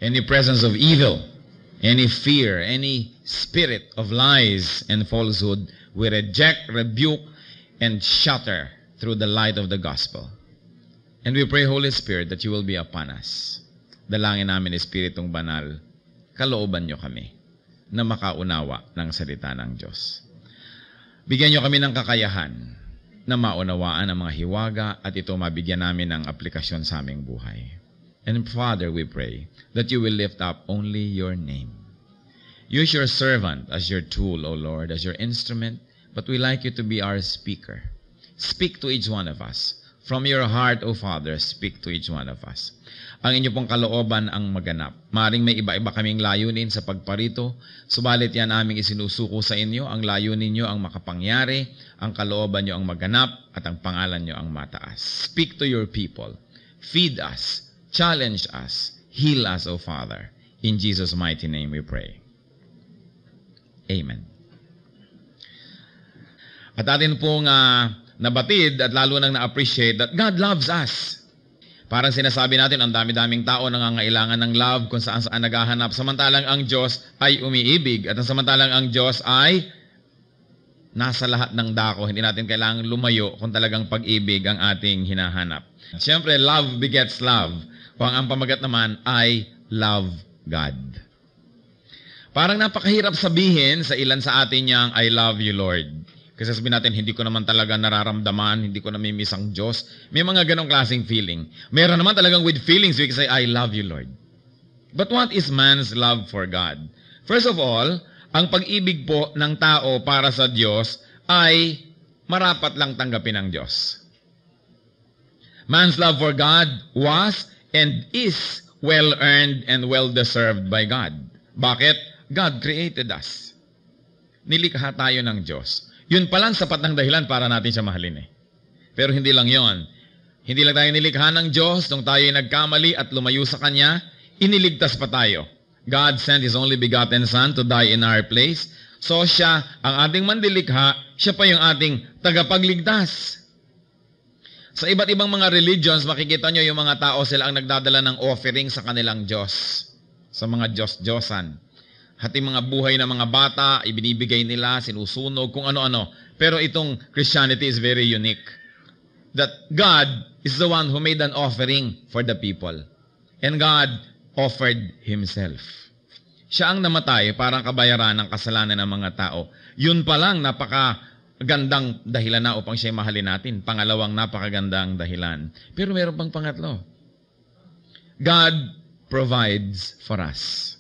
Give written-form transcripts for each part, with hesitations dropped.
any presence of evil, any fear, any spirit of lies and falsehood, we reject, rebuke, and shatter through the light of the gospel. And we pray, Holy Spirit, that you will be upon us. Dalangin namin, Espiritong Banal, kalooban nyo kami na makaunawa ng salita ng Diyos. Bigyan nyo kami ng kakayahan na maunawaan ang mga hiwaga at ito mabigyan namin ng aplikasyon sa aming buhay. And Father, we pray that you will lift up only your name. Use your servant as your tool, O Lord, as your instrument, but we like you to be our speaker. Speak to each one of us. From your heart, O Father, speak to each one of us. Ang inyo pong kalooban ang maganap. Maring may iba-iba kaming layunin sa pagparito, subalit yan aming isinusuko sa inyo. Ang layunin nyo ang makapangyari, ang kalooban nyo ang maganap, at ang pangalan nyo ang mataas. Speak to your people. Feed us. Challenge us. Heal us, O Father. In Jesus' mighty name we pray. Amen. At atin pong nabatid at lalo nang na-appreciate that God loves us. Parang sinasabi natin, ang dami-daming tao nangangailangan ng love kung saan-saan naghahanap. Samantalang ang Diyos ay umiibig. At samantalang ang Diyos ay nasa lahat ng dako. Hindi natin kailangan lumayo kung talagang pag-ibig ang ating hinahanap. Siyempre, love begets love. Kung ang pamagat naman ay love God. Parang napakahirap sabihin sa ilan sa atin niyang, I love you, Lord. Kasi sabihin natin, hindi ko naman talaga nararamdaman, hindi ko namimiss ang Diyos. May mga ganong klaseng feeling. Meron naman talagang with feelings, we can say, I love you, Lord. But what is man's love for God? First of all, ang pag-ibig po ng tao para sa Diyos ay marapat lang tanggapin ng Diyos. Man's love for God was and is well-earned and well-deserved by God. Bakit? God created us. Nilikha tayo ng Diyos. Yun palang sapat ng dahilan para natin siya mahalin eh. Pero hindi lang yon. Hindi lang tayo nilikha ng Diyos nung tayo nagkamali at lumayo sa Kanya, iniligtas pa tayo. God sent His only begotten Son to die in our place. So siya, ang ating mandilikha, siya pa yung ating tagapagligtas. Sa iba't ibang mga religions, makikita nyo yung mga tao, sila ang nagdadala ng offering sa kanilang Diyos. Sa mga Diyos-Diyosan. At yung mga buhay ng mga bata, ibinibigay nila, sinusunog, kung ano-ano. Pero itong Christianity is very unique. That God is the one who made an offering for the people. And God offered Himself. Siya ang namatay para kabayaran ng kasalanan ng mga tao. Yun pa lang, napakagandang dahilan na upang siya mahalin natin. Pangalawang napakagandang dahilan. Pero meron pang pangatlo. God provides for us.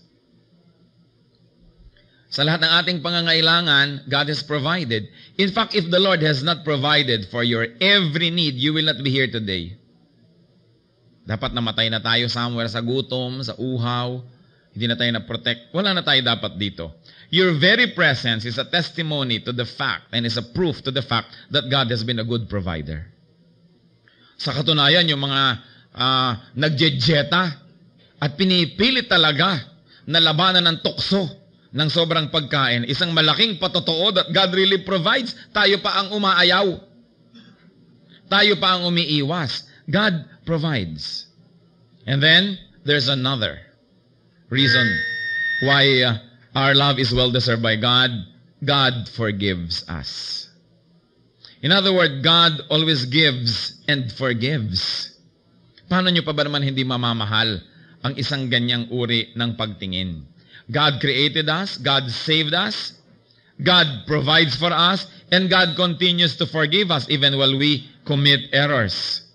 Sa lahat ng ating pangangailangan, God has provided. In fact, if the Lord has not provided for your every need, you will not be here today. Dapat namatay na tayo somewhere sa gutom, sa uhaw, hindi na tayo na-protect. Wala na tayo dapat dito. Your very presence is a testimony to the fact and is a proof to the fact that God has been a good provider. Sa katunayan, yung mga nagjejeta at pinipilit talaga na labanan ng tukso ng sobrang pagkain, isang malaking patotoo that God really provides. Tayo pa ang umaayaw. Tayo pa ang umiiwas. God provides. And then, there's another reason why our love is well-deserved by God. God forgives us. In other words, God always gives and forgives. Paano nyo pa ba naman hindi mamamahal ang isang ganyang uri ng pagtingin? God created us, God saved us, God provides for us, and God continues to forgive us even while we commit errors.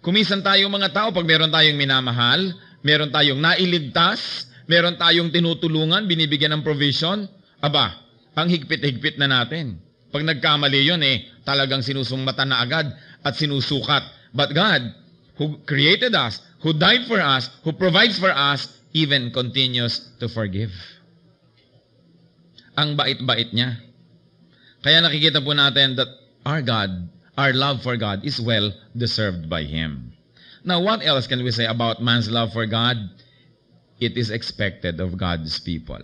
Kumisan tayong mga tao pag meron tayong minamahal, meron tayong nailigtas, meron tayong tinutulungan, binibigyan ng provision, aba, ang higpit-higpit na natin. Pag nagkamali yun talagang sinusumbatan na agad at sinusukat. But God, who created us, who died for us, who provides for us, even continues to forgive. Ang bait-bait niya. Kaya nakikita po natin that our God, our love for God is well deserved by Him. Now, what else can we say about man's love for God? It is expected of God's people.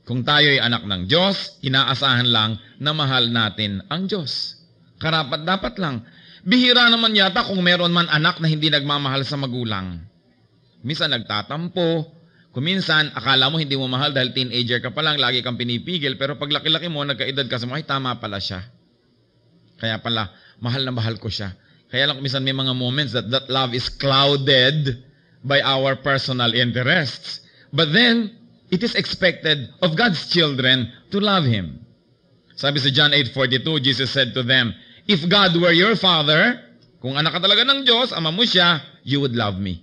Kung tayo ay anak ng Diyos, inaasahan lang na mahal natin ang Diyos. Karapat-dapat lang. Bihira naman yata kung meron man anak na hindi nagmamahal sa magulang. Minsan nagtatampo, Kuminsan, akala mo hindi mo mahal dahil teenager ka pa lang, lagi kang pinipigil, pero pag laki-laki mo, nagkaedad ka sa mga, ay tama pala siya. Kaya pala, mahal na mahal ko siya. Kaya lang kuminsan may mga moments that love is clouded by our personal interests. But then, it is expected of God's children to love Him. Sabi sa John 8:42, Jesus said to them, if God were your Father, kung anak ka talaga ng Diyos, ama mo siya, you would love me.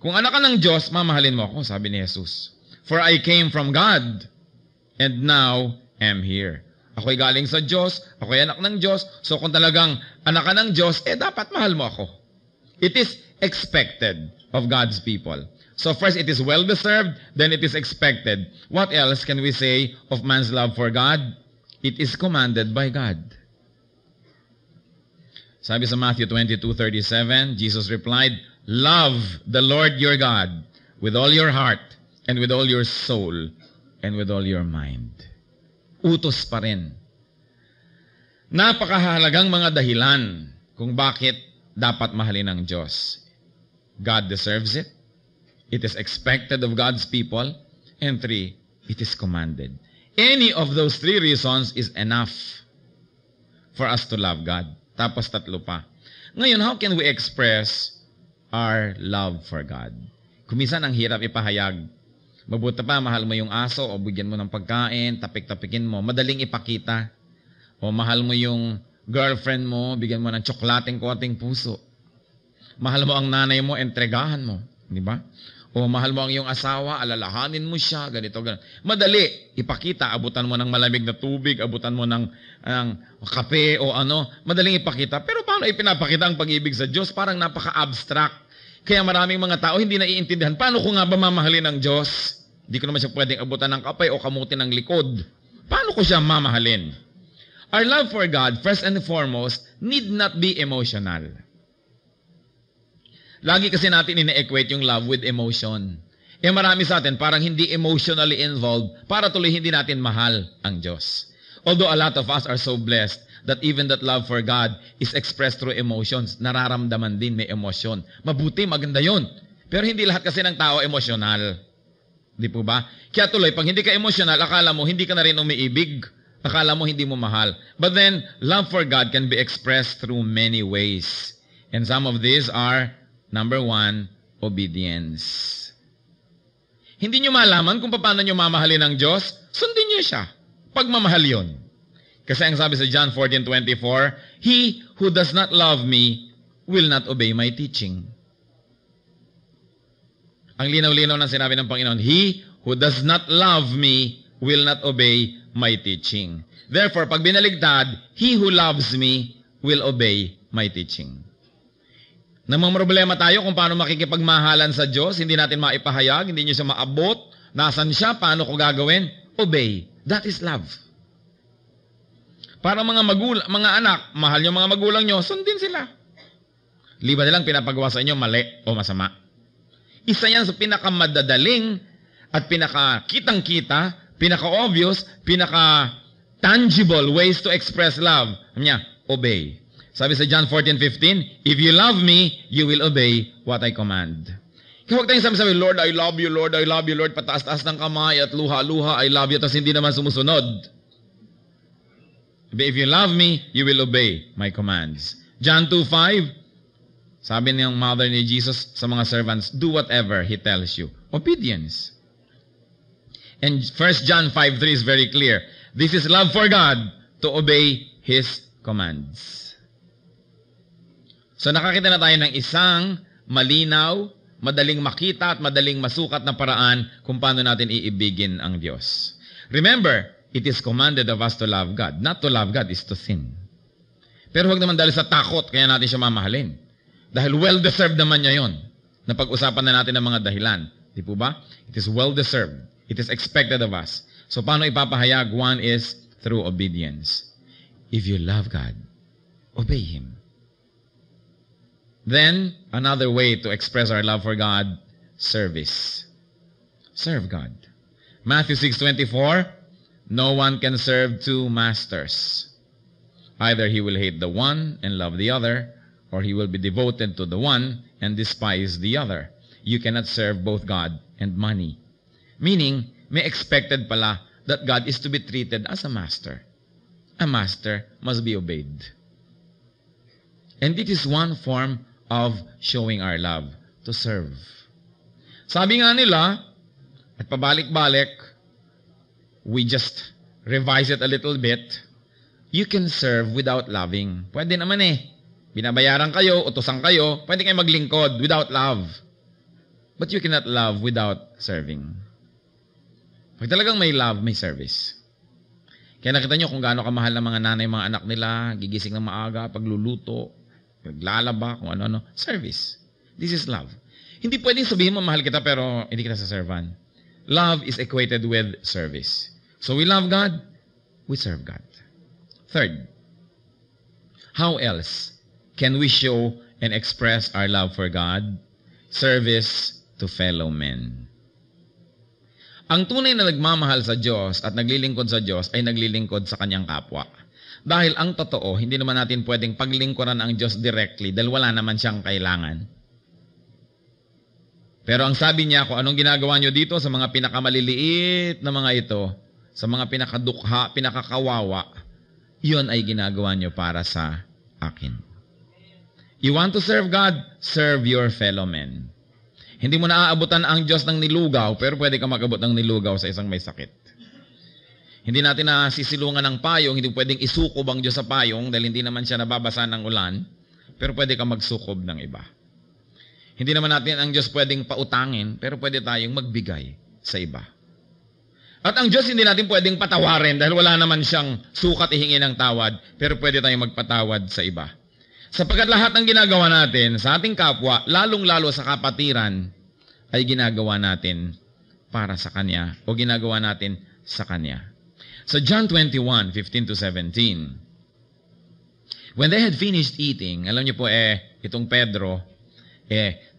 Kung anak ka ng Diyos, mamahalin mo ako, sabi ni Jesus. For I came from God, and now am here. Ako'y galing sa Diyos, ako'y anak ng Diyos, so kung talagang anak ka ng Diyos, dapat mahal mo ako. It is expected of God's people. So first, it is well-deserved, then it is expected. What else can we say of man's love for God? It is commanded by God. Sabi sa Matthew 22:37, Jesus replied, love the Lord your God with all your heart and with all your soul and with all your mind. Utos pa rin. Napakahalagang mga dahilan kung bakit dapat mahalin ng Diyos. God deserves it. It is expected of God's people. And 3, it is commanded. Any of those 3 reasons is enough for us to love God. Tapos 3 pa. Ngayon, how can we express our love for God? Kuminsan ang hirap ipahayag. Mabuti pa, mahal mo yung aso o bigyan mo ng pagkain, tapik-tapikin mo, madaling ipakita. O mahal mo yung girlfriend mo, bigyan mo ng tsoklateng konting puso. Mahal mo ang nanay mo, entregahan mo. Di ba? O mahal mo ang iyong asawa, alalahanin mo siya, ganito, ganito. Madali ipakita, abutan mo ng malamig na tubig, abutan mo ng kape o ano, madaling ipakita. Pero paano ipinapakita ang pag-ibig sa Diyos? Parang napaka-abstract. Kaya maraming mga tao hindi naiintindihan, paano ko nga ba mamahalin ng Diyos? Hindi ko naman siya pwedeng abutan ng kape o kamutin ng likod. Paano ko siya mamahalin? Our love for God, first and foremost, need not be emotional. Lagi kasi natin ina-equate yung love with emotion. Marami sa atin parang hindi emotionally involved para tuloy hindi natin mahal ang Diyos. Although a lot of us are so blessed that even that love for God is expressed through emotions. Nararamdaman din, may emosyon. Mabuti, maganda yun. Pero hindi lahat kasi ng tao emosyonal. Di po ba? Kaya tuloy, pag hindi ka emosyonal, akala mo hindi ka na rin umiibig. Akala mo hindi mo mahal. But then, love for God can be expressed through many ways. And some of these are, number 1, obedience. Hindi nyo malaman kung paano nyo mamahalin ng Diyos, sundin nyo siya. Pagmamahal yun. Kasi ang sabi sa John 14:24, he who does not love me will not obey my teaching. Ang linaw-linaw ng sinabi ng Panginoon, he who does not love me will not obey my teaching. Therefore, pag binaligtad, he who loves me will obey my teaching. Namamroblema tayo kung paano makikipagmahalan sa Diyos, hindi natin maipahayag, hindi niyo siya maabot, nasan siya, paano ko gagawin? Obey. That is love. Para mga anak, mahal yung mga magulang nyo, sundin sila. Liba nilang pinapagawa sa inyo mali o masama. Isa yan sa pinakamadadaling at pinakakitang-kita, pinaka-obvious, pinaka-tangible ways to express love. Niya, obey. Sabi sa John 14:15, if you love me, you will obey what I command. Kaya huwag tayong sabi, Lord, I love you, Lord, I love you, Lord, pataas-taas ng kamay at luha-luha, I love you, tapos hindi naman sumusunod. If you love me, you will obey my commands. John 2:5, sabi niyang mother ni Jesus sa mga servants, do whatever He tells you. Obedience. And 1 John 5:3 is very clear. This is love for God, to obey His commands. So nakakita na tayo ng isang malinaw, madaling makita at madaling masukat na paraan kung paano natin iibigin ang Diyos. Remember, it is commanded of us to love God. Not to love God is to sin. Pero huwag naman dahil sa takot, kaya natin siya mamahalin. Dahil well-deserved naman niya yon. Napag-usapan na natin ang mga dahilan. Di po ba? It is well-deserved. It is expected of us. So paano ipapahayag? 1 is through obedience. If you love God, obey Him. Then, another way to express our love for God, service. Serve God. Matthew 6:24, no one can serve 2 masters. Either he will hate the one and love the other, or he will be devoted to the one and despise the other. you cannot serve both God and money. Meaning, may expected pala that God is to be treated as a master. A master must be obeyed. And it is one form of showing our love, to serve. Sabi nga nila, at pabalik-balik, we just revise it a little bit, you can serve without loving. Pwede naman eh. Binabayaran kayo, utusan kayo, pwede kayo maglingkod without love. But you cannot love without serving. Pag talagang may love, may service. Kaya nakita nyo kung gaano kamahal ng mga nanay, mga anak nila, gigising ng maaga, pagluluto, paglalaba, kung ano-ano. Service. This is love. Hindi pwedeng sabihin mo, mahal kita, pero hindi kita saservan. Love is equated with service. So we love God, we serve God. Third, how else can we show and express our love for God? Service to fellow men. Ang tunay na nagmamahal sa Diyos at naglilingkod sa Diyos ay naglilingkod sa kanyang kapwa. Dahil ang totoo, hindi naman natin pwedeng paglingkuran ang Diyos directly dahil wala naman siyang kailangan. Pero ang sabi niya, kung anong ginagawa niyo dito sa mga pinakamaliliit na mga ito, sa mga pinakadukha, pinakakawawa, yun ay ginagawa niyo para sa akin. You want to serve God? Serve your fellow men. Hindi mo naaabutan ang Diyos ng nilugaw, pero pwede ka mag-abot ng nilugaw sa isang may sakit. Hindi natin nasisilungan ng payong, hindi pwedeng isukob ang Diyos sa payong dahil hindi naman siya nababasa ng ulan, pero pwede ka magsukob ng iba. Hindi naman natin ang Diyos pwedeng pautangin, pero pwede tayong magbigay sa iba. At ang Diyos hindi natin pwedeng patawarin dahil wala naman siyang sukat ihingi ng tawad, pero pwede tayong magpatawad sa iba. Sapagkat lahat ng ginagawa natin sa ating kapwa, lalong-lalo sa kapatiran, ay ginagawa natin para sa Kanya o ginagawa natin sa Kanya. So John 21:15-17, when they had finished eating, alam niyo po itong Pedro,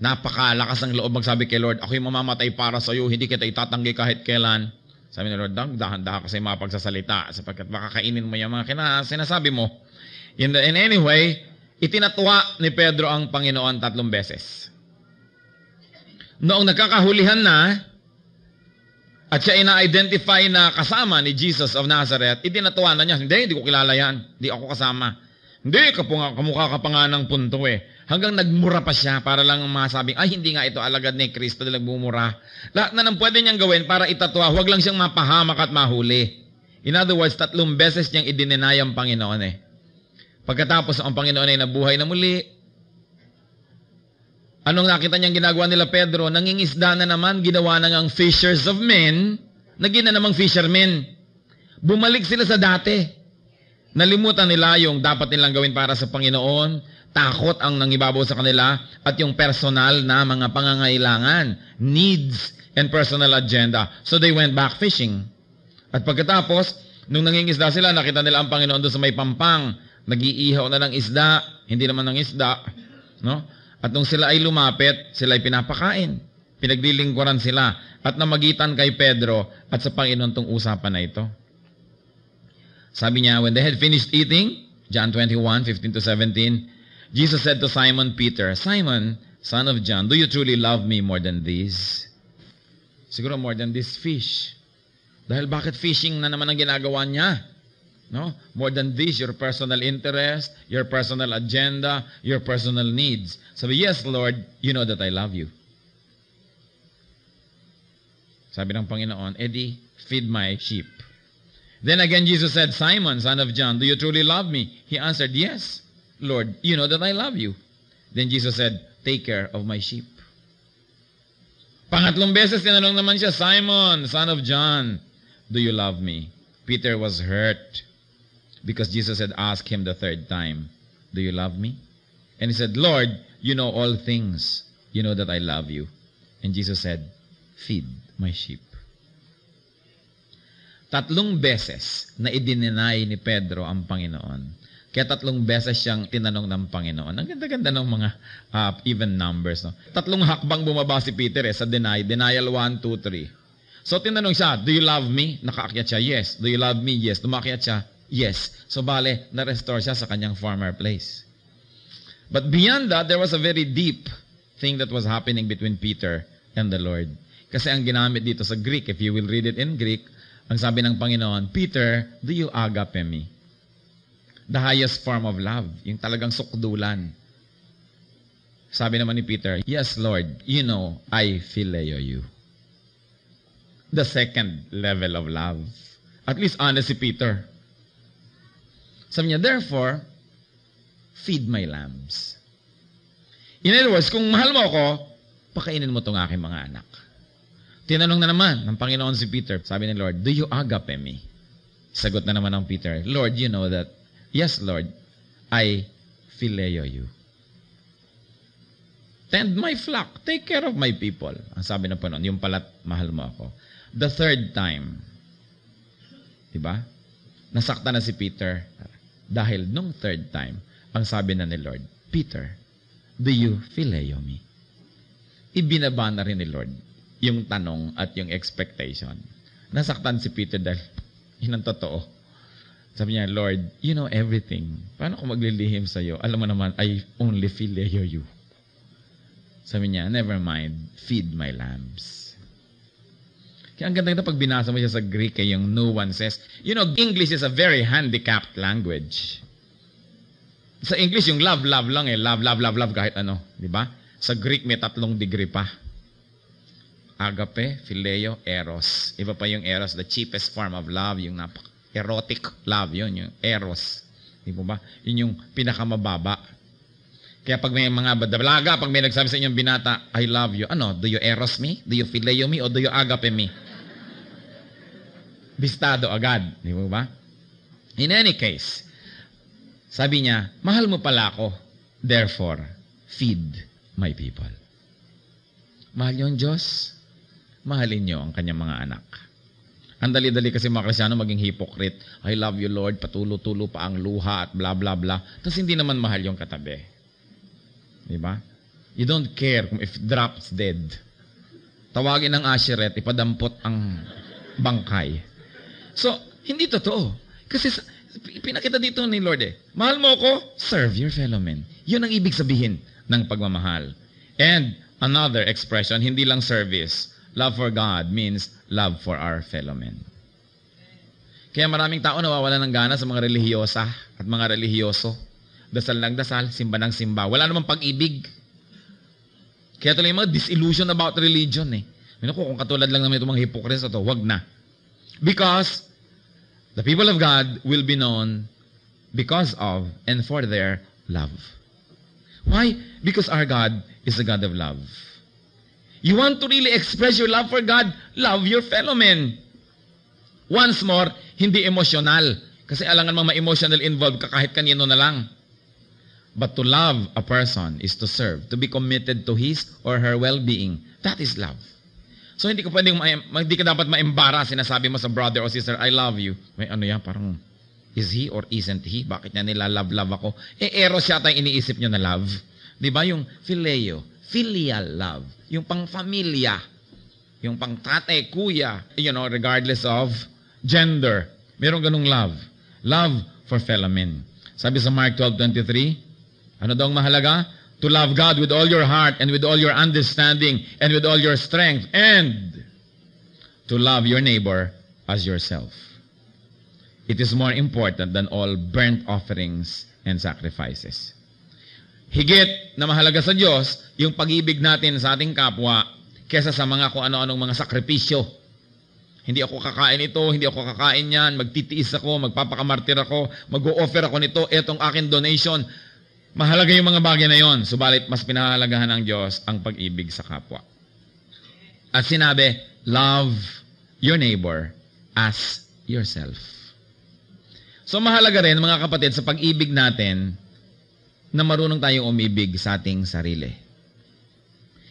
napakalakas ng loob magsabi kay Lord, ako'y mamamatay para sa iyo, hindi kita itatanggi kahit kailan. Sabi ni Lord, dahan-dahan kasi mapagsasalita sapagkat baka kainin mo yung mga sinasabi mo. And anyway, itinatwa ni Pedro ang Panginoon 3 beses. Noong nagkakahulihan na, at siya ina-identify na kasama ni Jesus of Nazareth, itinatwa na niya, hindi ko kilala yan, hindi ako kasama. Hindi, kamukha ka pa nga ng punto eh. Hanggang nagmura pa siya para lang masabing, ay hindi nga ito alagad ni Kristo na nagmumura. Lahat na nang pwede niyang gawin para itatwa, huwag lang siyang mapahamak at mahuli. In other words, 3 beses niyang idinenay ang Panginoon eh. Pagkatapos ang Panginoon ay nabuhay na muli, anong nakita niyang ginagawa nila Pedro? Nangingisda na naman, ginawa na ngang fishers of men, naging na namang fishermen. Bumalik sila sa dati. Nalimutan nila yung dapat nilang gawin para sa Panginoon, takot ang nangibabaw sa kanila, at yung personal na mga pangangailangan, needs, and personal agenda. So they went back fishing. At pagkatapos, nung nangingisda sila, nakita nila ang Panginoon doon sa may pampang, nag-iihaw na ng isda, hindi naman ng isda, no? At nung sila ay lumapit, sila ay pinapakain. Pinaglilingkuran sila. At namagitan kay Pedro at sa Panginoon tong usapan na ito. Sabi niya, when they had finished eating, John 21:15-17, Jesus said to Simon Peter, Simon, son of John, do you truly love me more than these? Siguro more than this fish. Dahil bakit fishing na naman ang ginagawa niya? No? More than this, your personal interest, your personal agenda, your personal needs. Sabi, yes, Lord, you know that I love you. Sabi ng Panginoon, Eddie, feed my sheep. Then again, Jesus said, Simon, son of John, do you truly love me? He answered, yes, Lord, you know that I love you. Then Jesus said, take care of my sheep. Pangatlong beses, tinanong naman siya, Simon, son of John, do you love me? Peter was hurt because Jesus had asked him the 3rd time, do you love me? And he said, Lord, you know all things. You know that I love you. And Jesus said, feed my sheep. 3 beses na idinenay ni Pedro ang Panginoon. Kaya 3 beses siyang tinanong ng Panginoon. Ang ganda-ganda ng mga even numbers. No? 3 hakbang bumaba si Peter sa deny. Denial 1, 2, 3. So tinanong siya, do you love me? Nakaakyat siya, yes. Do you love me? Yes. Tumakyat siya, yes. So bale, na-restore siya sa kanyang former place. But beyond that, there was a very deep thing that was happening between Peter and the Lord. Kasi ang ginamit dito sa Greek, if you will read it in Greek, ang sabi ng Panginoon, Peter, do you agape me? The highest form of love, yung talagang sukdulan. Sabi naman ni Peter, yes, Lord, you know, I phileo you. The second level of love. At least honest si Peter. Sabi niya, therefore, feed my lambs. In other words, kung mahal mo ako, pakainin mo itong aking mga anak. Tinanong na naman ng Panginoon si Peter, sabi ni Lord, do you agape me? Sagot na naman ng Peter, Lord, you know that, yes, Lord, I phileo you. Tend my flock. Take care of my people. Ang sabi ng Panginoon, yung pala't mahal mo ako. The third time, diba? Nasakta na si Peter. Dahil nung third time, ang sabi na ni Lord, Peter, do you phileo me? Ibinaba na rin ni Lord yung tanong at yung expectation. Nasaktan si Peter dahil yun ang totoo. Sabi niya, Lord, you know everything. Paano ko maglilihim sa'yo? Alam mo naman, I only phileo you. Sabi niya, never mind, feed my lambs. Kaya ang ganda pag binasa mo siya sa Greek, yung nuances. You know, English is a very handicapped language. Sa English, yung love, love lang eh. Love, love, love, love, kahit ano. Di ba? Sa Greek, may 3 degree pa. Agape, phileo, eros. Iba pa yung eros, the cheapest form of love, yung erotic love, yun, yung eros. Di ba? Yun yung pinakamababa. Kaya pag may mga badalaga, pag may nagsabi sa inyong binata, I love you. Ano? Do you eros me? Do you phileo me? O do you agape me? Bistado agad. Di ba? In any case, sabi niya, mahal mo pala ako. Therefore, feed my people. Mahal niyo ang Diyos? Mahalin niyo ang kanyang mga anak. Ang dali-dali kasi mga Kristyano maging hypocrite. I love you, Lord. Patulo-tulo pa ang luha at blah, blah, blah. Tapos hindi naman mahal yung katabi. Diba? You don't care kung if drops dead. Tawagin ng Asheret, ipadampot ang bangkay. So, hindi totoo. Kasi pinakita dito ni Lord mahal mo ako, serve your fellow men. Yun ang ibig sabihin ng pagmamahal. And another expression, hindi lang service. Love for God means love for our fellow men. Kaya maraming tao nawawala ng gana sa mga relihiyosa at mga relihiyoso. Dasal ng dasal, simba ng simba. Wala namang pag-ibig. Kaya tuloy yung mga disillusion about religion Kung katulad lang naman itong mga hypocrites na ito, wag na. Because the people of God will be known because of and for their love. Why? Because our God is a God of love. You want to really express your love for God? Love your fellow men. Once more, hindi emotional. Kasi alangan mga ma-emotional involved ka kahit kanino na lang. But to love a person is to serve, to be committed to his or her well-being. That is love. So hindi ka dapat ma-embarrass sinasabi mo sa brother o sister, I love you. May ano yan, parang, is he or isn't he? Bakit niya nila love ako? Eros yata yung iniisip niyo na love. Di ba? Yung phileo, filial love. Yung pang-familia. Yung pang-tate, kuya. Regardless of gender. Merong ganung love. Love for fellow men. Sabi sa Mark 12:23, ano daw ang mahalaga? To love God with all your heart and with all your understanding and with all your strength and to love your neighbor as yourself. It is more important than all burnt offerings and sacrifices. Higit na mahalaga sa Diyos yung pag-ibig natin sa ating kapwa kesa sa mga kung ano-anong mga sakripisyo. Hindi ako kakain ito, hindi ako kakain yan, magtitiis ako, magpapakamartir ako, mag-o-offer ako nito, etong akin donation. Mahalaga yung mga bagay na yon, subalit mas pinahalagahan ng Diyos ang pag-ibig sa kapwa. At sinabi, love your neighbor as yourself. So mahalaga rin mga kapatid sa pag-ibig natin na marunong tayong umibig sa ating sarili.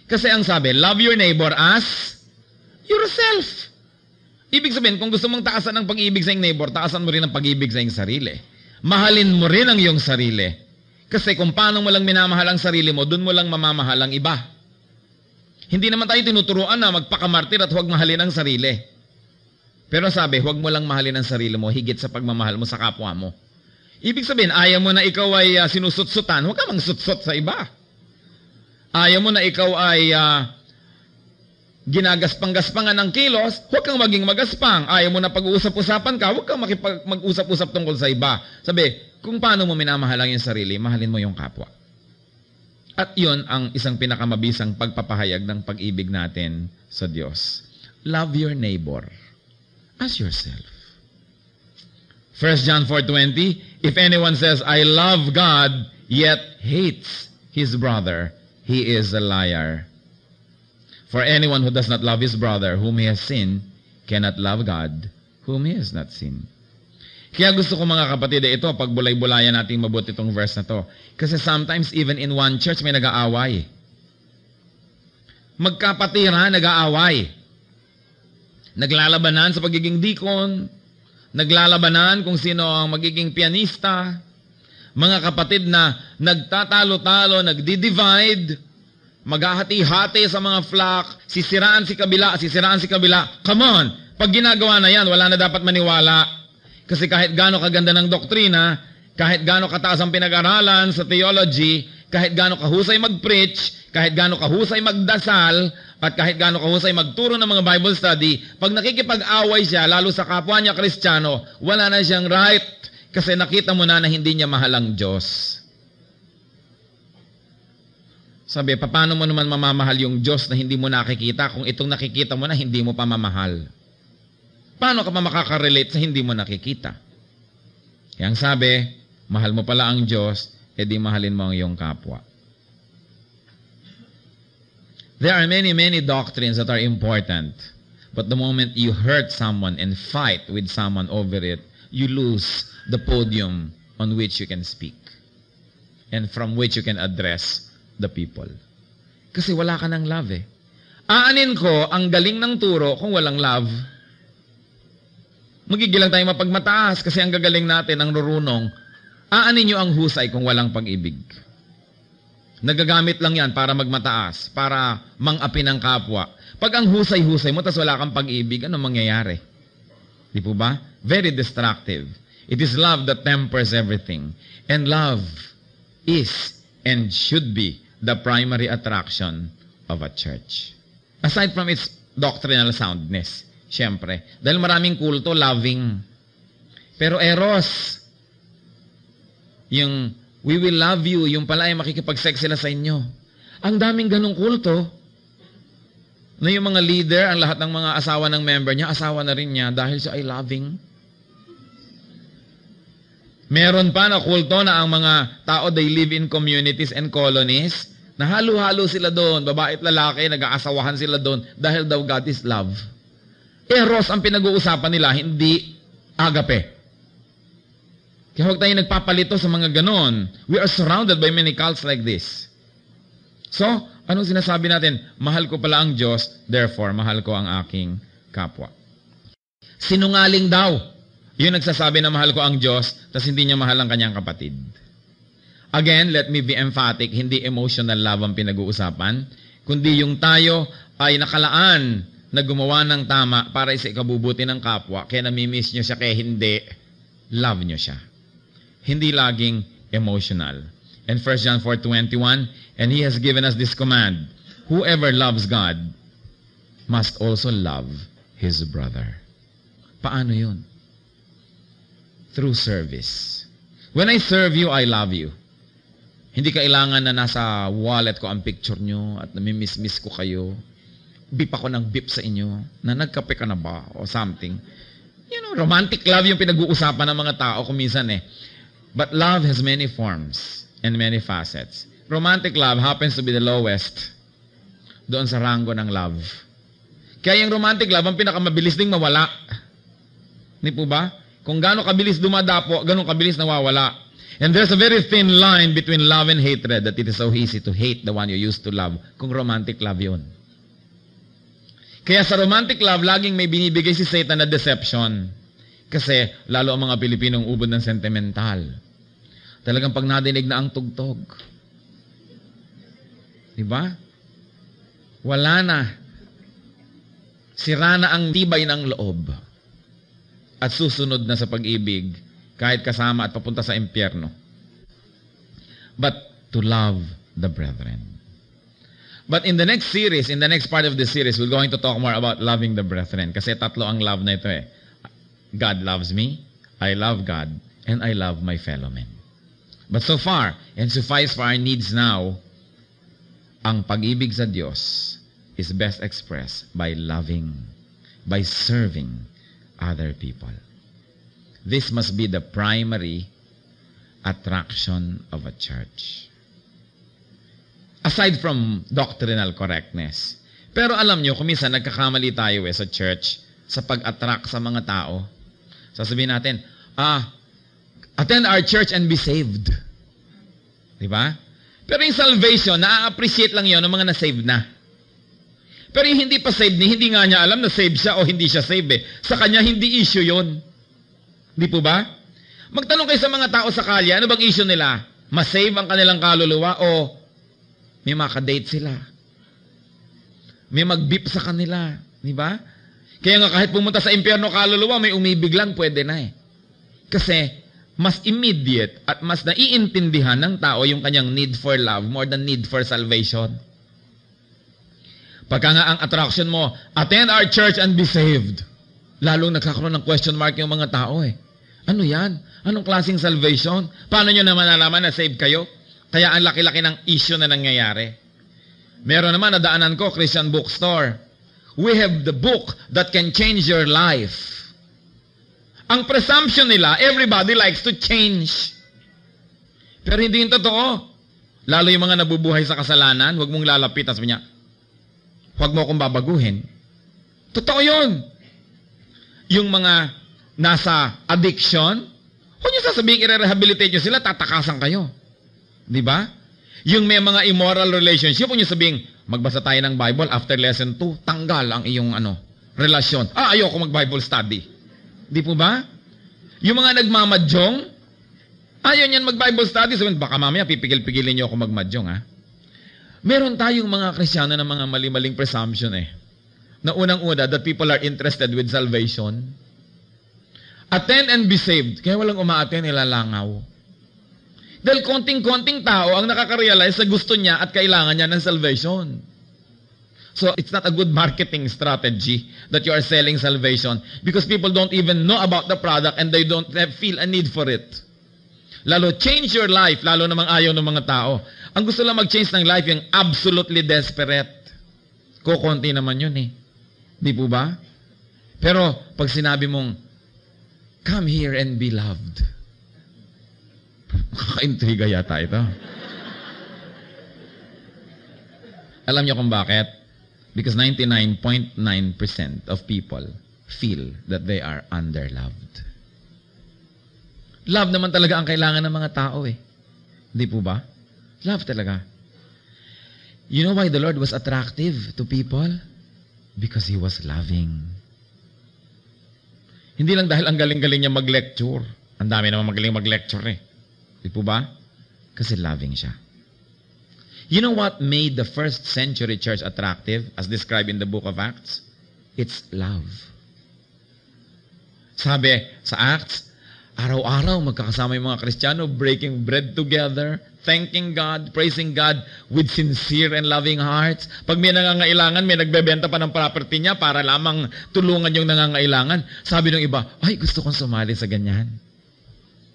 Kasi ang sabi, love your neighbor as yourself. Ibig sabihin, kung gusto mong taasan ang pag-ibig sa iyong neighbor, taasan mo rin ang pag-ibig sa iyong sarili. Mahalin mo rin ang iyong sarili. Kasi kung paano mo lang minamahal ang sarili mo, dun mo lang mamamahal ang iba. Hindi naman tayo tinuturuan na magpakamartir at huwag mahalin ang sarili. Pero sabi, huwag mo lang mahalin ang sarili mo higit sa pagmamahal mo sa kapwa mo. Ibig sabihin, ayaw mo na ikaw ay sinusutsutan, huwag ka mang sutsot sa iba. Ayaw mo na ikaw ay ginagaspang-gaspangan ng kilos, huwag kang maging magaspang. Ayaw mo na pag-uusap-usapan ka, huwag kang mag-usap-usap tungkol sa iba. Sabi, kung paano mo minamahal ang iyong sarili, mahalin mo yung kapwa. At yun ang isang pinakamabisang pagpapahayag ng pag-ibig natin sa Diyos. Love your neighbor as yourself. 1 John 4:20, if anyone says, I love God, yet hates his brother, he is a liar. For anyone who does not love his brother whom he has seen cannot love God whom he has not seen. Kaya gusto ko mga kapatid, ito, pagbulay-bulayan natin mabuti itong verse na to. Kasi sometimes even in one church may nag-aaway. Magkapatira, nag-aaway. Naglalabanan sa pagiging deacon, naglalabanan kung sino ang magiging pianista, mga kapatid na nagtatalo-talo, nagdi-divide, maghahati-hati sa mga flock, sisiraan si kabila. Come on! Pag ginagawa na yan, wala na dapat maniwala. Kasi kahit gaano kaganda ng doktrina, kahit gaano kataas ang pinag-aralan sa theology, kahit gaano kahusay mag-preach, kahit gaano kahusay magdasal, at kahit gaano kahusay magturo ng mga Bible study, pag nakikipag-away siya, lalo sa kapwa niya Kristiyano, wala na siyang right kasi nakita mo na hindi niya mahal ang Diyos. Sabi, paano mo naman mamamahal yung Diyos na hindi mo nakikita kung itong nakikita mo na hindi mo pa mamahal? Paano ka pa makaka-relate sa hindi mo nakikita? Kaya ang sabi, mahal mo pala ang Diyos, edi mahalin mo ang iyong kapwa. There are many doctrines that are important. But the moment you hurt someone and fight with someone over it, you lose the podium on which you can speak and from which you can address the people. Kasi wala ka ng love eh. Aanin ko ang galing ng turo kung walang love. Magigilang tayo mapagmataas kasi ang gagaling natin, ang rurunong. Aanin nyo ang husay kung walang pag-ibig. Nagagamit lang yan para magmataas, para mang-api ng kapwa. Pag ang husay-husay mo, tas wala kang pag-ibig, ano mangyayari? Di po ba? Very destructive. It is love that tempers everything. And love is and should be the primary attraction of a church. Aside from its doctrinal soundness, syempre. Dahil maraming kulto, loving. Pero eros, yung we will love you, yung pala ay makikipag-sex sila sa inyo. Ang daming ganong kulto, na yung mga leader, ang lahat ng mga asawa ng member niya, asawa na rin niya dahil siya ay loving. Meron pa na kulto na ang mga tao, they live in communities and colonies, na halo-halo sila doon, babae at lalaki, nag-aasawahan sila doon, dahil daw God is love. Eros ang pinag-uusapan nila, hindi agape. Kaya huwag tayo nagpapalito sa mga ganon. We are surrounded by many cults like this. So, anong sinasabi natin? Mahal ko pala ang Diyos, therefore, mahal ko ang aking kapwa. Sinungaling daw. Yung nagsasabi na mahal ko ang Diyos, tas hindi niya mahal ang kanyang kapatid. Again, let me be emphatic, hindi emotional love ang pinag-uusapan, kundi yung tayo ay nakalaan na gumawa ng tama para sa ikabubuti ng kapwa, kaya namimiss nyo siya, kaya hindi, love nyo siya. Hindi laging emotional. And 1 John 4:21, and He has given us this command, whoever loves God must also love his brother. Paano yun? Through service. When I serve you, I love you. Hindi kailangan na nasa wallet ko ang picture nyo at namimiss-miss ko kayo. Bip ako ng bip sa inyo na nagkape ka na ba o something. You know, romantic love yung pinag-uusapan ng mga tao kung minsan eh. But love has many forms and many facets. Romantic love happens to be the lowest doon sa rango ng love. Kaya yung romantic love, ang pinakamabilis ding mawala. Hindi po ba? Kung gaano kabilis dumadapo, gaano kabilis nawawala. And there's a very thin line between love and hatred that it is so easy to hate the one you used to love kung romantic love yun. Kaya sa romantic love, laging may binibigay si Satan na deception. Kasi lalo ang mga Pilipinong ubod ng sentimental. Talagang pag nadinig na ang tugtog. Diba? Wala na. Sira na ang tibay ng loob. At susunod na sa pag-ibig, kahit kasama at papunta sa impyerno. But to love the brethren. But in the next series, in the next part of the series, we're going to talk more about loving the brethren. Kasi tatlo ang love na ito eh. God loves me, I love God, and I love my fellow men. But so far, and suffice for our needs now, ang pag-ibig sa Diyos is best expressed by loving, by serving other people. This must be the primary attraction of a church. Aside from doctrinal correctness. Pero alam nyo, kung minsan nagkakamali tayo sa church sa pag-attract sa mga tao. Sasabihin natin, attend our church and be saved. Diba? Pero yung salvation, na-appreciate lang yun ng mga na-saved na. Pero yung hindi pa saved, hindi nga niya alam na saved siya o hindi siya saved eh. Sa kanya, hindi issue yun. Di po ba? Magtanong kayo sa mga tao sa kalye, ano bang issue nila? Masave ang kanilang kaluluwa o may makadate sila? May mag-beep sa kanila? Di ba? Kaya nga kahit pumunta sa impyerno kaluluwa, may umibig lang, pwede na eh. Kasi mas immediate at mas naiintindihan ng tao yung kanyang need for love more than need for salvation. Pagka nga ang attraction mo, attend our church and be saved. Lalong nagkakaroon ng question mark yung mga tao eh. Ano yan? Anong klaseng salvation? Paano nyo naman nalaman na saved kayo? Kaya ang laki-laki ng issue na nangyayari. Meron naman, nadaanan ko, Christian bookstore. We have the book that can change your life. Ang presumption nila, everybody likes to change. Pero hindi yung totoo. Lalo yung mga nabubuhay sa kasalanan, huwag mong lalapit. Sabi niya, huwag mo akong babaguhin. Totoo yun. Yung mga nasa addiction, huwag niyo sasabihin, i-rehabilitate nyo sila, tatakasan kayo. Di ba? Yung may mga immoral relationship, huwag niyo sabihin, magbasa tayo ng Bible, after lesson 2, tanggal ang iyong relasyon. Ayoko mag-Bible study. Di po ba? Yung mga nagmamadyong, ayaw niyan mag-Bible study, sabihin, baka mamaya pipigil-pigilin niyo ako magmadyong, ha? Meron tayong mga Kristyano na mga mali-maling presumption eh. Na unang-una, that people are interested with salvation. Attend and be saved. Kaya walang uma-attend, ilalangaw. Dahil konting-konting tao ang nakaka-realize sa gusto niya at kailangan niya ng salvation. So, it's not a good marketing strategy that you are selling salvation because people don't even know about the product and they don't feel a need for it. Lalo, change your life, lalo namang ayaw ng mga tao. Ang gusto lang mag-change ng life, yung absolutely desperate. Kukunti naman yun eh. Di po ba? Pero, pag sinabi mong, come here and be loved. Nakaka-intriga yata ito. Alam niyo kung bakit? Because 99.9% of people feel that they are underloved. Love naman talaga ang kailangan ng mga tao eh. Hindi po ba? Love talaga. You know why the Lord was attractive to people? Because He was loving. Hindi lang dahil ang galing-galing niya mag-lecture. Ang dami naman magaling mag-lecture eh. Di po ba? Kasi loving siya. You know what made the first century church attractive as described in the book of Acts? It's love. Sabi sa Acts, araw-araw magkakasama yung mga Kristiyano, breaking bread together, thanking God, praising God with sincere and loving hearts. Pag may nangangailangan, may nagbebenta pa ng property niya para lamang tulungan yung nangangailangan. Sabi ng iba, ay gusto kong sumali sa ganyan.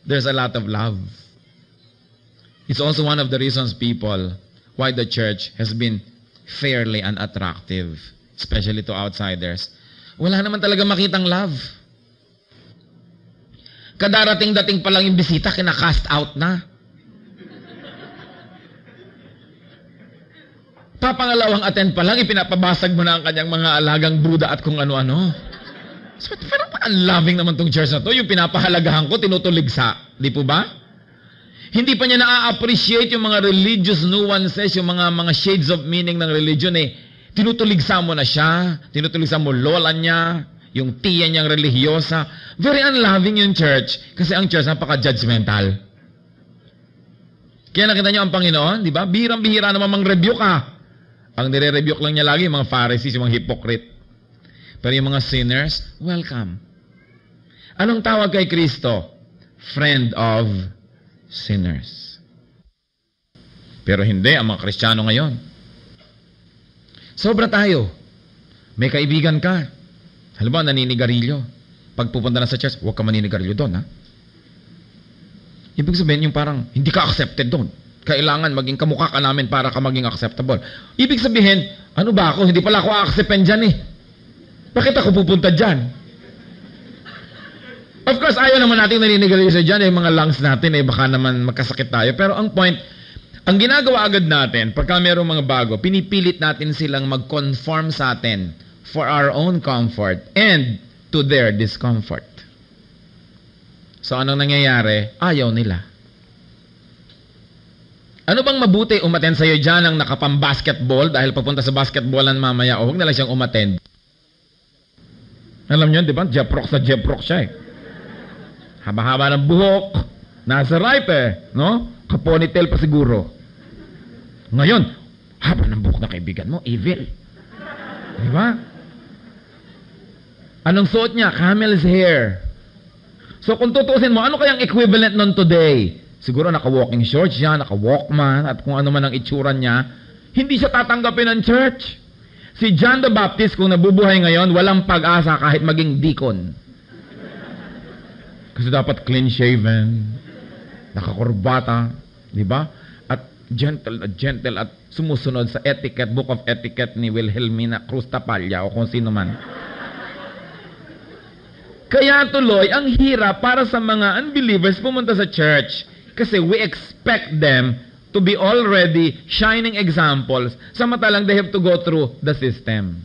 There's a lot of love. It's also one of the reasons why the church has been fairly unattractive, especially to outsiders. Wala naman talaga makitang love. Kadarating-dating pa lang yung bisita, kinakast out na. Papangalawang attend pa lang, ipinapabasag mo na ang kanyang mga alagang Buddha at kung ano-ano. Pero ang loving naman tong church na to, yung pinapahalagahan ko, tinutuligsa. Di po ba? Hindi pa niya na-appreciate yung mga religious nuances, yung mga shades of meaning ng religion eh. Tinutuligsa mo na siya, tinutuligsa mo lola niya, yung tiya niyang religyosa. Very unloving yung church kasi ang church napaka-judgmental. Kaya nakita niyo ang Panginoon, di ba? Bihirang-bihira naman mang-rebuke ka. Ang nire-rebuke lang niya lagi, yung mga Pharisees, yung mga hypocrite. Pero yung mga sinners, welcome. Anong tawag kay Kristo? Friend of sinners. Pero hindi, ang mga Kristiyano ngayon, Sobra tayo. May kaibigan ka. Halimbawa, naninigarilyo. Pag pupunta na sa church, huwag ka maninigarilyo doon, ha? Ibig sabihin, yung parang, hindi ka accepted doon. Kailangan maging kamukha ka namin para ka maging acceptable. Ibig sabihin, ano ba ako? Hindi pala ako a-acceptan dyan, eh. Bakit ako pupunta dyan? Of course, ayaw naman natin naninigarilyo sa dyan, mga lungs natin, baka naman magkasakit tayo. Pero ang point, ang ginagawa agad natin, pagka mayroong mga bago, pinipilit natin silang mag-conform sa atin for our own comfort and to their discomfort. So, anong nangyayari? Ayaw nila. Ano bang mabuti umattend sa'yo dyan ang nakapang-basketball dahil papunta sa basketballan mamaya o huwag na lang siyang umattend? Alam nyo, di ba? Jeprox siya eh. Haba-haba ng buhok. Nasa ripe eh. No? Kaponitel pa siguro. Ngayon, haba ng buhok na kaibigan mo, evil. Di ba? Anong suot niya? Camel's hair. So kung tutuusin mo, ano kayang equivalent nun today? Siguro naka-walking shorts siya, naka-walkman, at kung ano man ang itsura niya, hindi siya tatanggapin ng church. Si John the Baptist, kung nabubuhay ngayon, walang pag-asa kahit maging deacon. Kasi dapat clean-shaven, nakakurbata, di ba? At gentle at sumusunod sa etiquette, book of etiquette ni Wilhelmina Cruz Tapalla o kung sino man. Kaya tuloy, ang hirap para sa mga unbelievers pumunta sa church kasi we expect them to be already shining examples samantalang they have to go through the system.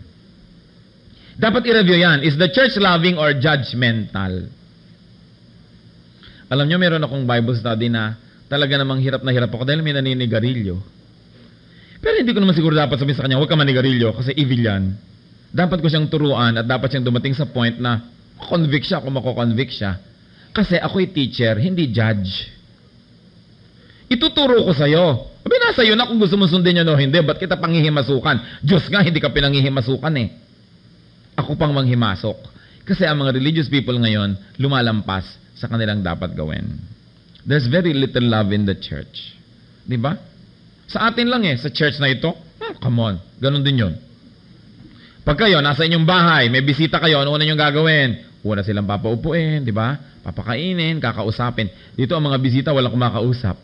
Dapat i-review yan. Is the church loving or judgmental? Alam nyo, meron akong Bible study na talaga namang hirap na hirap ako dahil may naninigarilyo. Pero hindi ko naman siguro dapat sabihin sa kanya, huwag ka manigarilyo kasi evil yan. Dapat ko siyang turuan at dapat siyang dumating sa point na convict siya kung mako-convict siya. Kasi ako'y teacher, hindi judge. Ituturo ko sa'yo. Sabi na sa'yo na kung gusto mo sundin yun o hindi, ba't kita panghihimasukan? Diyos nga, hindi ka pinanghihimasukan eh. Ako pang manghimasok. Kasi ang mga religious people ngayon, lumalampas sa kanilang dapat gawin. There's very little love in the church. Diba? Sa atin lang eh, sa church na ito, come on, ganun din yun. Pag kayo, nasa inyong bahay, may bisita kayo, ano una niyong gagawin? Una silang papaupuin, di ba? Papakainin, kakausapin. Dito ang mga bisita, walang kumakausap.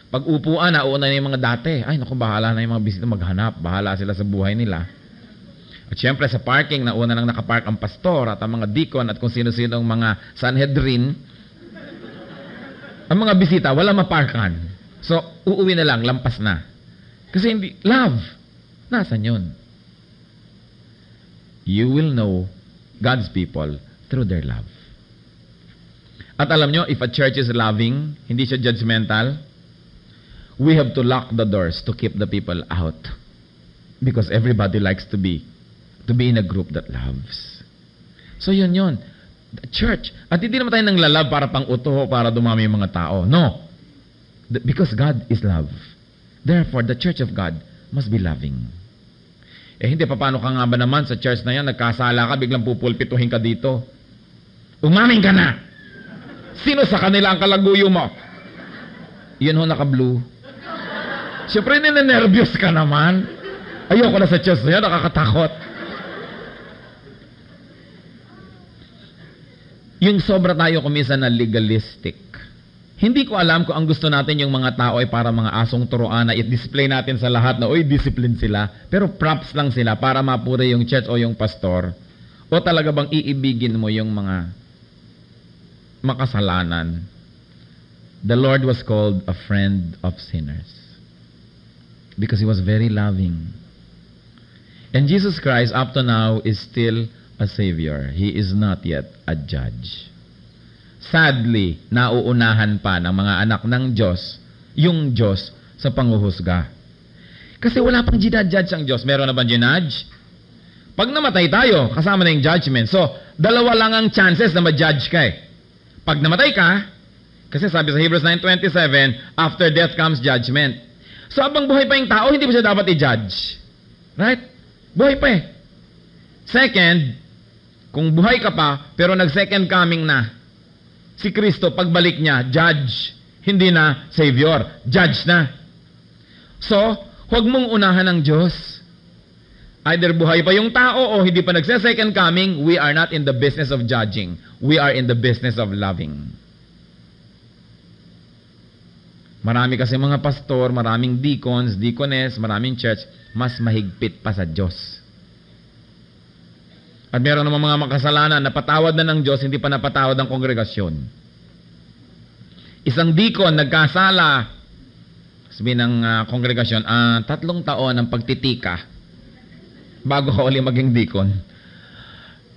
Pag upuan, nauna na yung mga dati. Ay, naku, bahala na yung mga bisita maghanap. Bahala sila sa buhay nila. At syempre, sa parking, nauna nang nakapark ang pastor at ang mga deacon at kung sino-sino ang mga Sanhedrin. Ang mga bisita, wala maparkan. So, uuwi na lang, lampas na. Kasi hindi, love. Nasaan yun? You will know God's people through their love. At alam nyo, if a church is loving, hindi siya judgmental, we have to lock the doors to keep the people out. Because everybody likes to be in a group that loves. So yun. The church. At hindi naman tayo nang lalab para pang uto, para dumami yung mga tao. No. Because God is love. Therefore, the church of God must be loving. Hindi, paano ka nga ba naman sa church na yan, nagkasala ka, biglang pupulpituhin ka dito. Umamin ka na! Sino sa kanila ang kalaguyo mo? Yun ho, naka-blue. Siyempre, ninenervyos ka naman. Ayoko na sa church na yan, nakakatakot. Yung sobra tayo kumisan na legalistic. Hindi ko alam kung ang gusto natin yung mga tao ay para mga asong turuan na i-display natin sa lahat na, oy, discipline sila. Pero props lang sila para mapuri yung church o yung pastor. O talaga bang iibigin mo yung mga makasalanan? The Lord was called a friend of sinners. Because He was very loving. And Jesus Christ, up to now, is still a Savior. He is not yet a judge. Sadly, nauunahan pa ng mga anak ng Diyos, yung Diyos sa panghuhusga. Kasi wala pang ginadjudge ang Diyos. Meron na bang ginadjudge? Pag namatay tayo, kasama na yung judgment. So, dalawa lang ang chances na ma-judge ka eh. Pag namatay ka, kasi sabi sa Hebrews 9:27, after death comes judgment. So, abang buhay pa yung tao, hindi pa siya dapat i-judge. Right? Buhay pa eh. Second, kung buhay ka pa, pero nag-second coming na, si Kristo, pagbalik niya, judge. Hindi na Savior. Judge na. So, Huwag mong unahan ng Diyos. Either buhay pa yung tao o hindi pa nagse-second coming, we are not in the business of judging. We are in the business of loving. Marami kasi mga pastor, maraming deacons, deaconess, maraming church, mas mahigpit pa sa Diyos. At meron naman mga makasalanan, napatawad na ng Diyos, hindi pa napatawad ang kongregasyon. Isang deacon nagkasala, sabihin ng kongregasyon, 3 taon ang pagtitika bago ka uli maging deacon.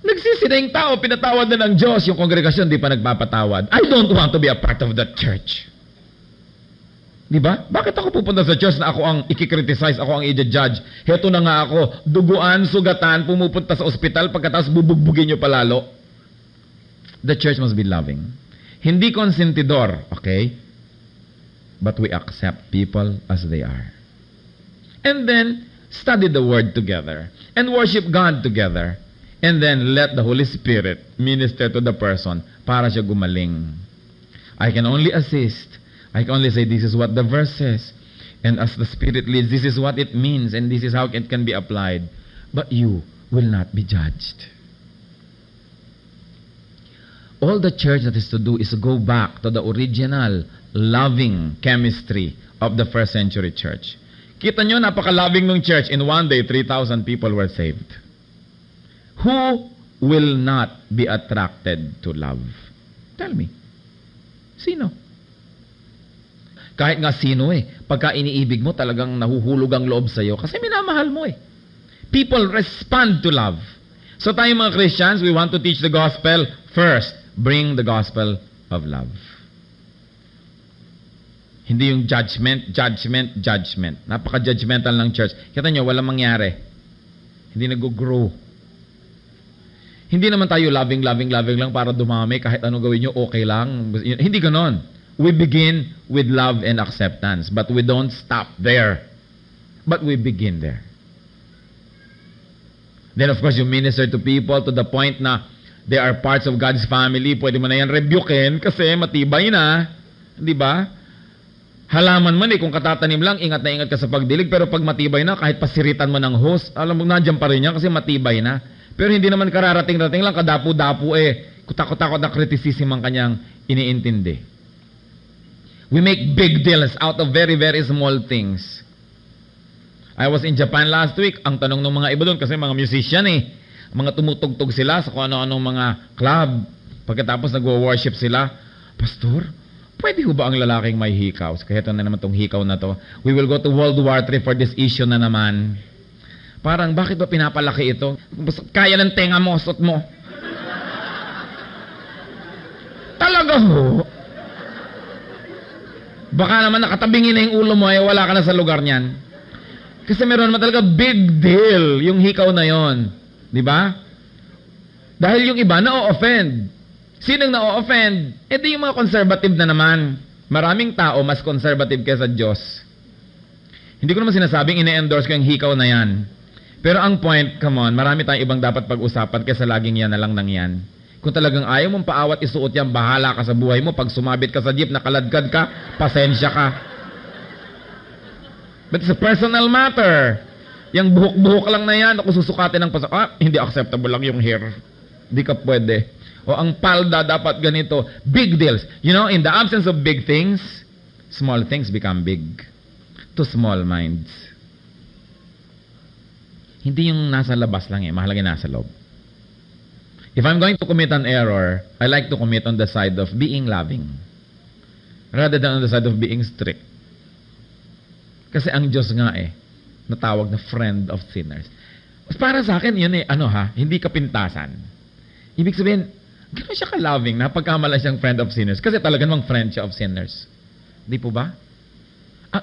Nagsisi na yung tao, pinatawad na ng Diyos, yung kongregasyon di pa nagpapatawad. I don't want to be a part of that church. Di ba? Bakit ako pupunta sa church na ako ang ikikriticize, ako ang i-judge? Heto na nga ako, duguan, sugatan, pumupunta sa ospital, pagkatapos bubugbugin nyo palalo. The church must be loving. Hindi konsentidor, okay? But we accept people as they are. And then, study the Word together. And worship God together. And then, let the Holy Spirit minister to the person para siya gumaling. I can only assist. I can only say, this is what the verse says. And as the Spirit leads, this is what it means. And this is how it can be applied. But you will not be judged. All the church that is to do is to go back to the original loving chemistry of the first century church. Kita nyo, napaka-loving ng church. In one day, 3,000 people were saved. Who will not be attracted to love? Tell me. Sino? Kahit nga sino pagka iniibig mo, talagang nahuhulog ang loob sa'yo kasi minamahal mo People respond to love. So tayo mga Christians, we want to teach the gospel first. Bring the gospel of love. Hindi yung judgment. Napaka-judgmental ng church. Kita nyo, walang mangyari. Hindi nag-grow. Hindi naman tayo loving lang para dumami. Kahit anong gawin nyo, okay lang. Hindi ganon. We begin with love and acceptance. But we don't stop there. But we begin there. Then of course, you minister to people to the point na they are parts of God's family. Pwede mo na yan rebukein kasi matibay na. Di ba? Halaman man kung katatanim lang, ingat na ingat ka sa pagdilig. Pero pag matibay na, kahit pasiritan mo ng hose, alam mo, nandiyan pa rin yan kasi matibay na. Pero hindi naman kararating-rating lang, kadapu-dapu kutakot-takot na criticism ang kanyang iniintindi. We make big deals out of very, very small things. I was in Japan last week. Ang tanong ng mga iba doon, kasi mga musician mga tumutugtog sila sa kung ano-anong mga club. Pagkatapos nagwo-worship sila, Pastor, pwede ho ba ang lalaking may hikaw? Kaya ito na naman itong hikaw na to. We will go to World War III for this issue na naman. Parang, bakit ba pinapalaki ito? Kaya ng tenga mo, sot mo. Talaga ho? Baka naman nakatabingin na yung ulo mo, wala ka na sa lugar niyan. Kasi meron naman talaga big deal yung hikaw na yon. Di ba? Dahil yung iba na-offend. Sinong na-offend? Di yung mga conservative na naman. Maraming tao mas conservative kaysa Diyos. Hindi ko naman sinasabing ine-endorse ko yung hikaw na yan. Pero ang point, come on, marami tayong ibang dapat pag-usapan kaysa laging yan na lang nang yan. Kung talagang ayaw mong paawat isuot yan, bahala ka sa buhay mo. Pag sumabit ka sa jeep, nakaladkad ka, pasensya ka. But it's a personal matter. Yung buhok-buhok lang na yan, kung susukatin ng hindi acceptable lang yung hair. Hindi ka pwede. O ang palda dapat ganito. Big deals. You know, in the absence of big things, small things become big. To small minds. Hindi yung nasa labas lang mahalaga nasa loob. If I'm going to commit an error, I like to commit on the side of being loving. Rather than on the side of being strict. Kasi ang Diyos nga natawag na friend of sinners. Para sa akin, yun hindi kapintasan. Ibig sabihin, gano'n siya ka-loving na pagkamala siyang friend of sinners. Kasi talaga namang friend siya of sinners. Di po ba?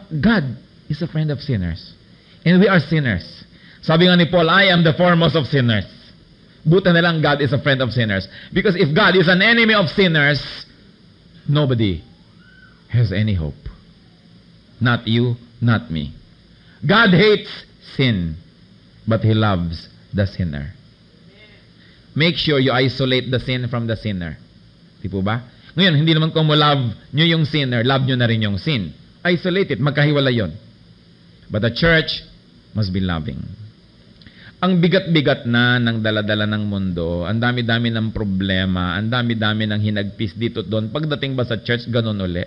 God is a friend of sinners. And we are sinners. Sabi nga ni Paul, I am the foremost of sinners. Buta na lang God is a friend of sinners. Because if God is an enemy of sinners, nobody has any hope. Not you, not me. God hates sin, but He loves the sinner. Make sure you isolate the sin from the sinner. Di po ba? Ngayon, hindi naman kung mo love nyo yung sinner, love nyo na rin yung sin. Isolate it, magkahiwala yon. But the church must be loving. Ang bigat-bigat na ng daladala ng mundo, ang dami-dami ng problema, ang dami-dami ng hinagpis dito doon. Pagdating ba sa church, ganun uli?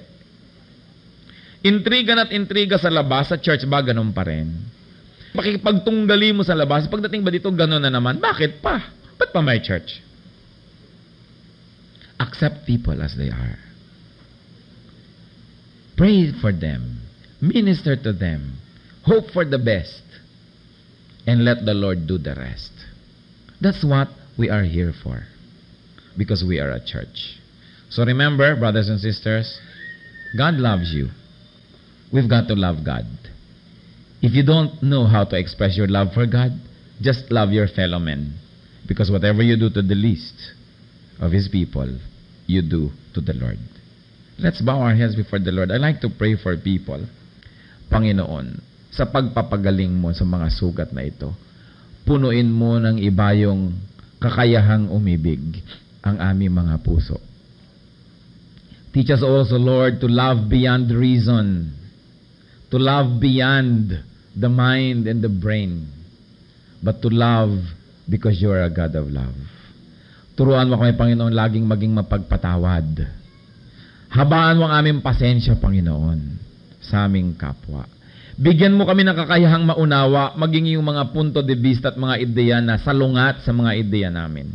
Intriga na't intriga sa labas, sa church ba, ganun pa rin? Pakipagtunggali mo sa labas, pagdating ba dito, ganun na naman? Bakit pa? Ba't pa may church? Accept people as they are. Pray for them. Minister to them. Hope for the best. And let the Lord do the rest. That's what we are here for. Because we are a church. So remember, brothers and sisters, God loves you. We've got to love God. If you don't know how to express your love for God, just love your fellow men. Because whatever you do to the least of His people, you do to the Lord. Let's bow our heads before the Lord. I like to pray for people. Panginoon, sa pagpapagaling mo sa mga sugat na ito, punuin mo ng iba yung kakayahang umibig ang aming mga puso. Teach us also, Lord, to love beyond reason, to love beyond the mind and the brain, but to love because you are a God of love. Turuan mo kami, Panginoon, laging maging mapagpatawad. Habaan mo ang aming pasensya, Panginoon, sa aming kapwa. Bigyan mo kami ng kakayahang maunawa, maging yung mga punto de vista at mga ideya na salungat sa mga ideya namin.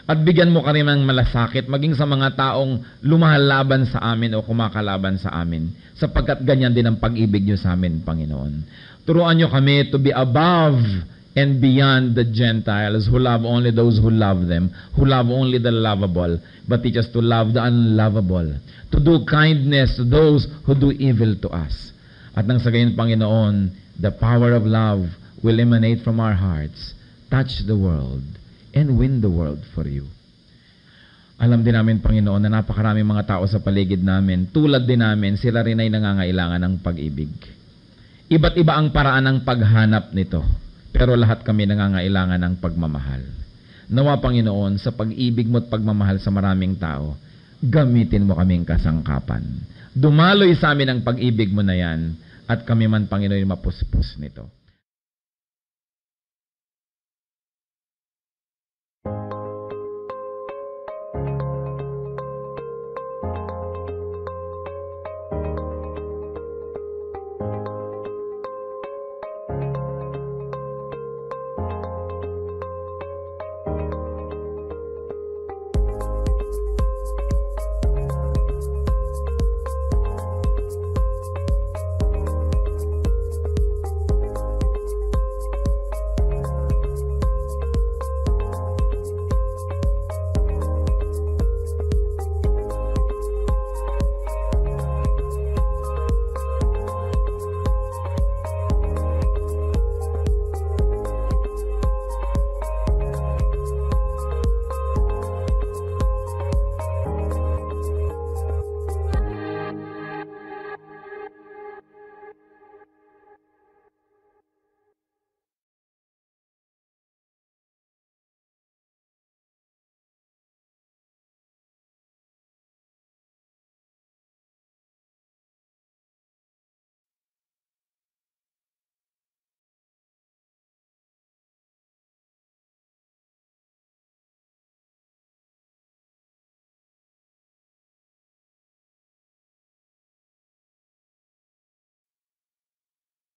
At bigyan mo kami ng malasakit, maging sa mga taong lumalaban sa amin o kumakalaban sa amin, sapagkat ganyan din ang pag-ibig niyo sa amin, Panginoon. Turuan niyo kami to be above and beyond the Gentiles who love only those who love them, who love only the lovable, but teach us to love the unlovable, to do kindness to those who do evil to us. At nang sa gayon, Panginoon, the power of love will emanate from our hearts, touch the world, and win the world for you. Alam din namin, Panginoon, na napakaraming mga tao sa paligid namin, tulad din namin, sila rin ay nangangailangan ng pag-ibig. Iba't iba ang paraan ng paghanap nito, pero lahat kami nangangailangan ng pagmamahal. Nawa, Panginoon, sa pag-ibig mo at pagmamahal sa maraming tao, gamitin mo kaming kasangkapan. Dumaloy sa amin ang pag-ibig mo na yan, at kami man, Panginoon, mapuspos nito.